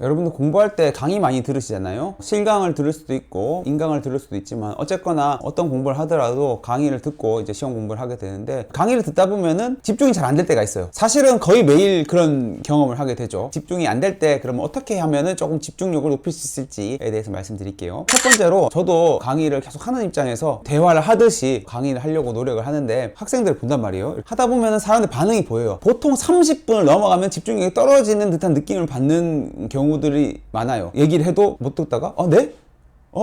여러분들 공부할 때 강의 많이 들으시잖아요. 실강을 들을 수도 있고 인강을 들을 수도 있지만 어쨌거나 어떤 공부를 하더라도 강의를 듣고 이제 시험 공부를 하게 되는데, 강의를 듣다 보면은 집중이 잘 안 될 때가 있어요. 사실은 거의 매일 그런 경험을 하게 되죠. 집중이 안 될 때 그러면 어떻게 하면은 조금 집중력을 높일 수 있을지에 대해서 말씀드릴게요. 첫 번째로, 저도 강의를 계속 하는 입장에서 대화를 하듯이 강의를 하려고 노력을 하는데 학생들을 본단 말이에요. 하다 보면은 사람들 반응이 보여요. 보통 30분을 넘어가면 집중력이 떨어지는 듯한 느낌을 받는 경우들이 많아요. 얘기를 해도 못 듣다가 네?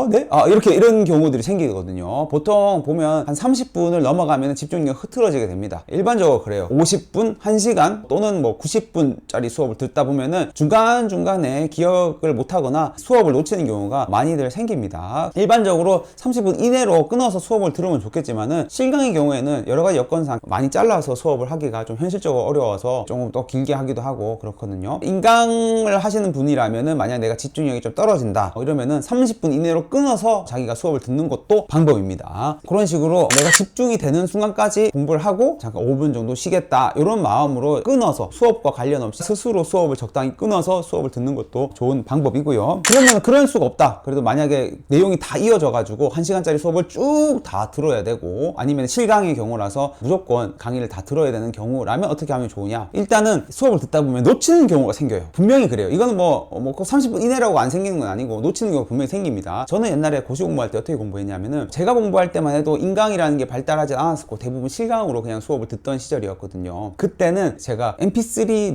네? 이런 경우들이 생기거든요. 보통 보면 한 30분을 넘어가면 집중력이 흐트러지게 됩니다. 일반적으로 그래요. 50분, 1시간 또는 뭐 90분짜리 수업을 듣다 보면은 중간중간에 기억을 못하거나 수업을 놓치는 경우가 많이들 생깁니다. 일반적으로 30분 이내로 끊어서 수업을 들으면 좋겠지만은 실강의 경우에는 여러 가지 여건상 많이 잘라서 수업을 하기가 좀 현실적으로 어려워서 조금 더 길게 하기도 하고 그렇거든요. 인강을 하시는 분이라면은 만약 내가 집중력이 좀 떨어진다 이러면은 30분 이내로 끊어서 자기가 수업을 듣는 것도 방법입니다. 그런 식으로 내가 집중이 되는 순간까지 공부를 하고 잠깐 5분 정도 쉬겠다 이런 마음으로 끊어서 수업과 관련 없이 스스로 수업을 적당히 끊어서 수업을 듣는 것도 좋은 방법이고요. 그러면 그럴 수가 없다. 그래도 만약에 내용이 다 이어져 가지고 1시간짜리 수업을 쭉 다 들어야 되고 아니면 실강의 경우라서 무조건 강의를 다 들어야 되는 경우라면 어떻게 하면 좋으냐? 일단은 수업을 듣다 보면 놓치는 경우가 생겨요. 분명히 그래요. 이거는 꼭 30분 이내라고 안 생기는 건 아니고 놓치는 경우가 분명히 생깁니다. 저는 옛날에 고시 공부할 때 어떻게 공부했냐면은, 제가 공부할 때만 해도 인강이라는 게 발달하지 않았었고 대부분 실강으로 그냥 수업을 듣던 시절이었거든요. 그때는 제가 mp3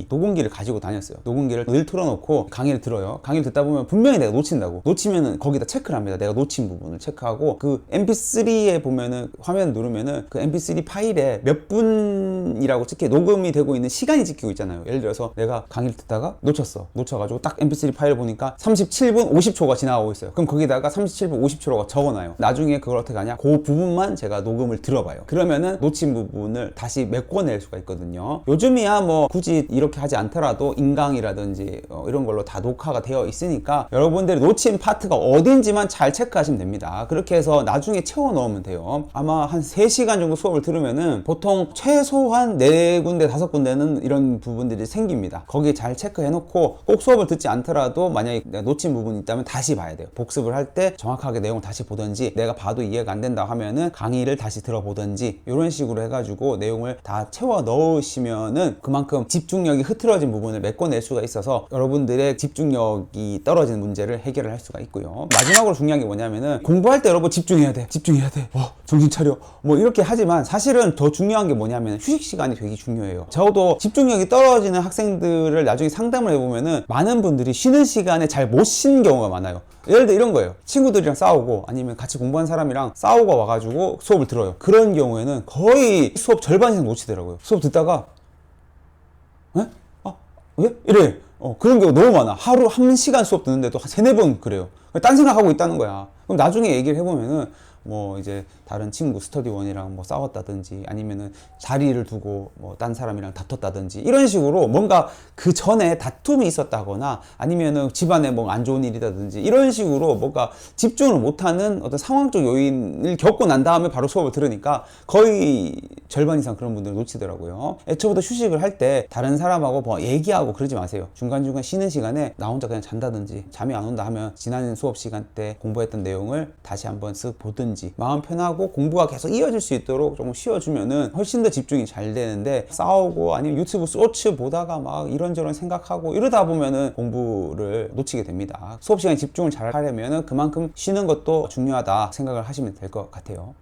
녹음기를 가지고 다녔어요. 녹음기를 늘 틀어놓고 강의를 들어요. 강의를 듣다 보면 분명히 내가 놓친다고. 놓치면은 거기다 체크를 합니다. 내가 놓친 부분을 체크하고, 그 mp3에 보면은 화면 누르면은 그 mp3 파일에 몇 분이라고 녹음이 되고 있는 시간이 찍히고 있잖아요. 예를 들어서 내가 강의를 듣다가 놓쳐가지고 딱 mp3 파일을 보니까 37분 50초가 지나가고 있어요. 그럼 거기다가 37분 50초라고 적어놔요. 나중에 그걸 어떻게 하냐? 그 부분만 제가 녹음을 들어봐요. 그러면은 놓친 부분을 다시 메꿔낼 수가 있거든요. 요즘이야 뭐 굳이 이렇게 하지 않더라도 인강이라든지 이런 걸로 다 녹화가 되어 있으니까 여러분들이 놓친 파트가 어딘지만 잘 체크하시면 됩니다. 그렇게 해서 나중에 채워 넣으면 돼요. 아마 한 3시간 정도 수업을 들으면은 보통 최소한 4군데 5군데는 이런 부분들이 생깁니다. 거기에 잘 체크해 놓고, 꼭 수업을 듣지 않더라도 만약에 내가 놓친 부분이 있다면 다시 봐야 돼요. 복습을 할 때 정확하게 내용을 다시 보든지, 내가 봐도 이해가 안 된다 하면은 강의를 다시 들어보든지, 이런 식으로 해가지고 내용을 다 채워 넣으시면은 그만큼 집중력이 흐트러진 부분을 메꿔낼 수가 있어서 여러분들의 집중력이 떨어지는 문제를 해결을 할 수가 있고요. 마지막으로 중요한 게 뭐냐면은, 공부할 때 여러분 집중해야 돼. 정신 차려. 뭐 이렇게 하지만 사실은 더 중요한 게 뭐냐면 휴식 시간이 되게 중요해요. 저도 집중력이 떨어지는 학생들을 나중에 상담을 해보면은 많은 분들이 쉬는 시간에 잘 못 쉬는 경우가 많아요. 예를 들어 이런 거예요. 친구들이랑 싸우고 아니면 같이 공부한 사람이랑 싸우고 와가지고 수업을 들어요. 그런 경우에는 거의 수업 절반 이상 놓치더라고요. 수업 듣다가 왜? 이래. 그런 경우 너무 많아. 하루 1시간 수업 듣는데도 한 3-4번 그래요. 딴 생각하고 있다는 거야. 그럼 나중에 얘기를 해보면은 뭐 이제 다른 친구 스터디원이랑 뭐 싸웠다든지, 아니면은 자리를 두고 뭐 딴 사람이랑 다퉜다든지, 이런 식으로 뭔가 그 전에 다툼이 있었다거나 아니면은 집안에 뭐 안 좋은 일이라든지, 이런 식으로 뭔가 집중을 못하는 어떤 상황적 요인을 겪고 난 다음에 바로 수업을 들으니까 거의 절반 이상 그런 분들을 놓치더라고요. 애초부터 휴식을 할 때 다른 사람하고 뭐 얘기하고 그러지 마세요. 중간중간 쉬는 시간에 나 혼자 그냥 잔다든지, 잠이 안 온다 하면 지난 수업 시간 때 공부했던 내용을 다시 한번 쓱 보든지, 마음 편하고 공부가 계속 이어질 수 있도록 조금 쉬어주면은 훨씬 더 집중이 잘 되는데, 싸우고 아니면 유튜브 쇼츠 보다가 막 이런저런 생각하고 이러다 보면은 공부를 놓치게 됩니다. 수업 시간에 집중을 잘 하려면은 그만큼 쉬는 것도 중요하다 생각을 하시면 될 것 같아요.